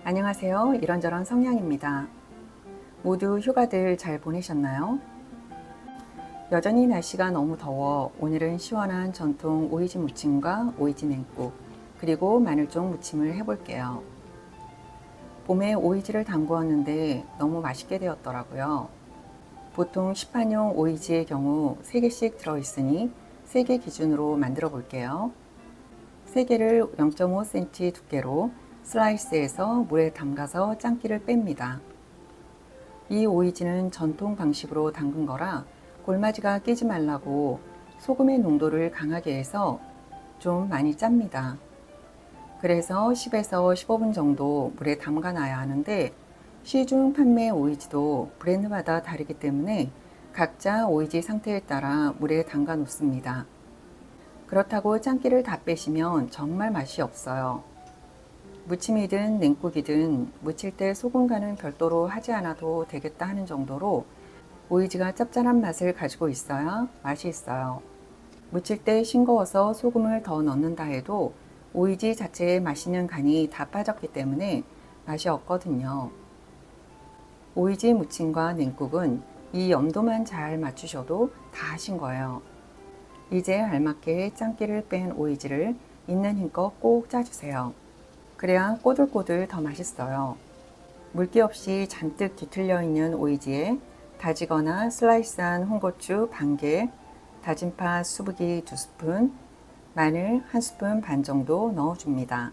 안녕하세요. 이런저런 성냥입니다. 모두 휴가들 잘 보내셨나요? 여전히 날씨가 너무 더워 오늘은 시원한 전통 오이지 무침과 오이지 냉국 그리고 마늘종 무침을 해볼게요. 봄에 오이지를 담그었는데 너무 맛있게 되었더라고요. 보통 시판용 오이지의 경우 3개씩 들어있으니 3개 기준으로 만들어 볼게요. 3개를 0.5cm 두께로 슬라이스해서 물에 담가서 짠기를 뺍니다. 이 오이지는 전통 방식으로 담근 거라 골마지가 끼지 말라고 소금의 농도를 강하게 해서 좀 많이 짭니다. 그래서 10에서 15분 정도 물에 담가 놔야 하는데 시중 판매 오이지도 브랜드마다 다르기 때문에 각자 오이지 상태에 따라 물에 담가 놓습니다. 그렇다고 짠기를 다 빼시면 정말 맛이 없어요. 무침이든 냉국이든 무칠 때 소금 간은 별도로 하지 않아도 되겠다 하는 정도로 오이지가 짭짤한 맛을 가지고 있어야 맛이 있어요. 무칠 때 싱거워서 소금을 더 넣는다 해도 오이지 자체의 맛있는 간이 다 빠졌기 때문에 맛이 없거든요. 오이지 무침과 냉국은 이 염도만 잘 맞추셔도 다 하신 거예요. 이제 알맞게 짠기를 뺀 오이지를 있는 힘껏 꼭 짜주세요. 그래야 꼬들꼬들 더 맛있어요. 물기 없이 잔뜩 뒤틀려 있는 오이지에 다지거나 슬라이스한 홍고추 반개, 다진 파 수북이 2스푼, 마늘 1스푼 반 정도 넣어줍니다.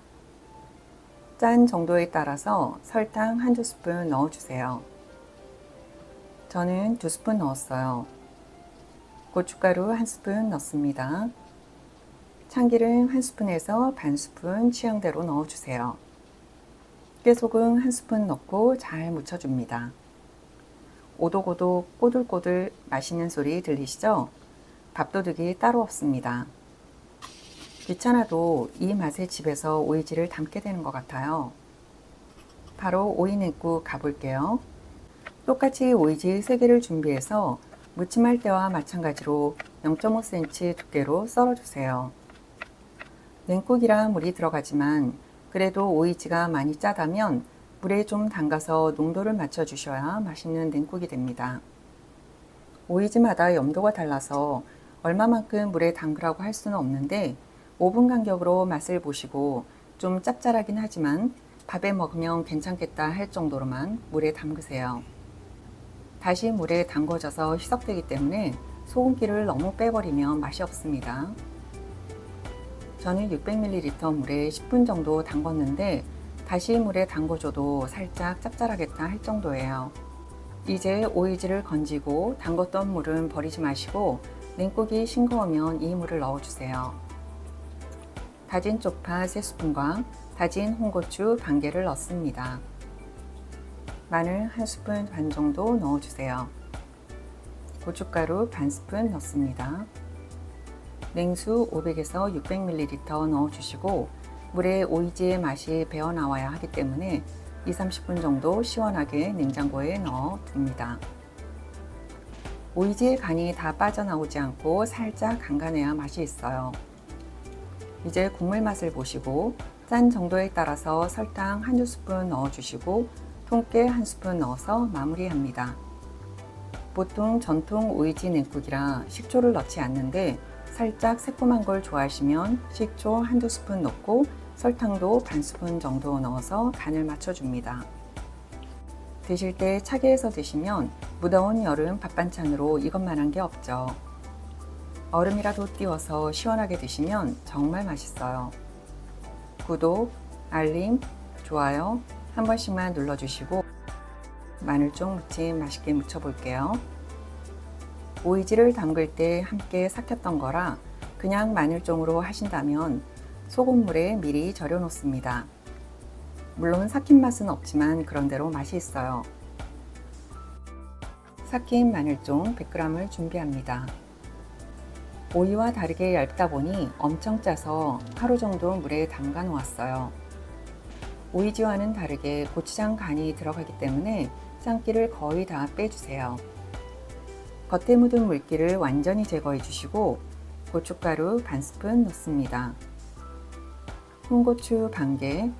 짠 정도에 따라서 설탕 1~2스푼 넣어주세요. 저는 2스푼 넣었어요. 고춧가루 1스푼 넣습니다. 참기름 1스푼에서 반스푼 취향대로 넣어주세요. 깨소금 1스푼 넣고 잘 묻혀줍니다. 오독오독 꼬들꼬들 맛있는 소리 들리시죠? 밥도둑이 따로 없습니다. 귀찮아도 이 맛에 집에서 오이지를 담게 되는 것 같아요. 바로 오이 냉국 가볼게요. 똑같이 오이지 3개를 준비해서 무침할 때와 마찬가지로 0.5cm 두께로 썰어주세요. 냉국이라 물이 들어가지만 그래도 오이지가 많이 짜다면 물에 좀 담가서 농도를 맞춰주셔야 맛있는 냉국이 됩니다. 오이지마다 염도가 달라서 얼마만큼 물에 담그라고 할 수는 없는데 5분 간격으로 맛을 보시고 좀 짭짤하긴 하지만 밥에 먹으면 괜찮겠다 할 정도로만 물에 담그세요. 다시 물에 담궈져서 희석되기 때문에 소금기를 너무 빼버리면 맛이 없습니다. 저는 600ml 물에 10분 정도 담궜는데 다시 물에 담궈줘도 살짝 짭짤하겠다 할 정도예요. 이제 오이지를 건지고 담궜던 물은 버리지 마시고 냉국이 싱거우면 이 물을 넣어주세요. 다진 쪽파 3스푼과 다진 홍고추 반개를 넣습니다. 마늘 1스푼 반 정도 넣어주세요. 고춧가루 반스푼 넣습니다. 냉수 500에서 600ml 넣어주시고 물에 오이지의 맛이 배어 나와야 하기 때문에 2~30분 정도 시원하게 냉장고에 넣어 둡니다. 오이지의 간이 다 빠져나오지 않고 살짝 간간해야 맛이 있어요. 이제 국물 맛을 보시고 짠 정도에 따라서 설탕 1~2스푼 넣어주시고 통깨 1스푼 넣어서 마무리합니다. 보통 전통 오이지 냉국이라 식초를 넣지 않는데 살짝 새콤한 걸 좋아하시면 식초 1~2스푼 넣고 설탕도 반스푼 정도 넣어서 간을 맞춰줍니다. 드실 때 차게 해서 드시면 무더운 여름 밥반찬으로 이것만한 게 없죠. 얼음이라도 띄워서 시원하게 드시면 정말 맛있어요. 구독, 알림, 좋아요 한 번씩만 눌러주시고 마늘종 무침 맛있게 무쳐볼게요. 오이지를 담글 때 함께 삭혔던 거라 그냥 마늘종으로 하신다면 소금물에 미리 절여 놓습니다. 물론 삭힌 맛은 없지만 그런대로 맛이 있어요. 삭힌 마늘종 100g을 준비합니다. 오이와 다르게 얇다 보니 엄청 짜서 하루 정도 물에 담가 놓았어요. 오이지와는 다르게 고추장 간이 들어가기 때문에 짠기를 거의 다 빼주세요. 겉에 묻은 물기를 완전히 제거해 주시고 고춧가루 반스푼 넣습니다. 홍고추 반개,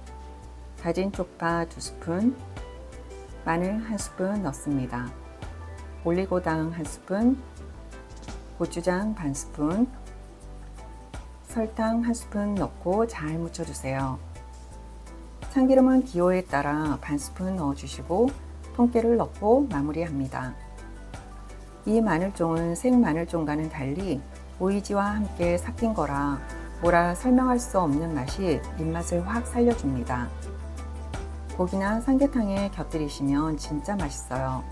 다진 쪽파 2스푼, 마늘 1스푼 넣습니다. 올리고당 1스푼, 고추장 반 스푼, 설탕 1스푼 넣고 잘 묻혀주세요. 참기름은 기호에 따라 반 스푼 넣어주시고 통깨를 넣고 마무리합니다. 이 마늘종은 생마늘종과는 달리 오이지와 함께 삭힌 거라 뭐라 설명할 수 없는 맛이 입맛을 확 살려줍니다. 고기나 삼계탕에 곁들이시면 진짜 맛있어요.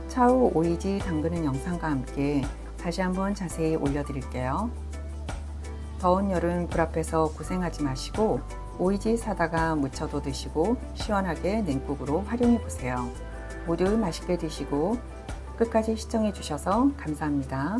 차후 오이지 담그는 영상과 함께 다시 한번 자세히 올려드릴게요. 더운 여름 불 앞에서 고생하지 마시고 오이지 사다가 무쳐도 드시고 시원하게 냉국으로 활용해 보세요. 모두 맛있게 드시고 끝까지 시청해 주셔서 감사합니다.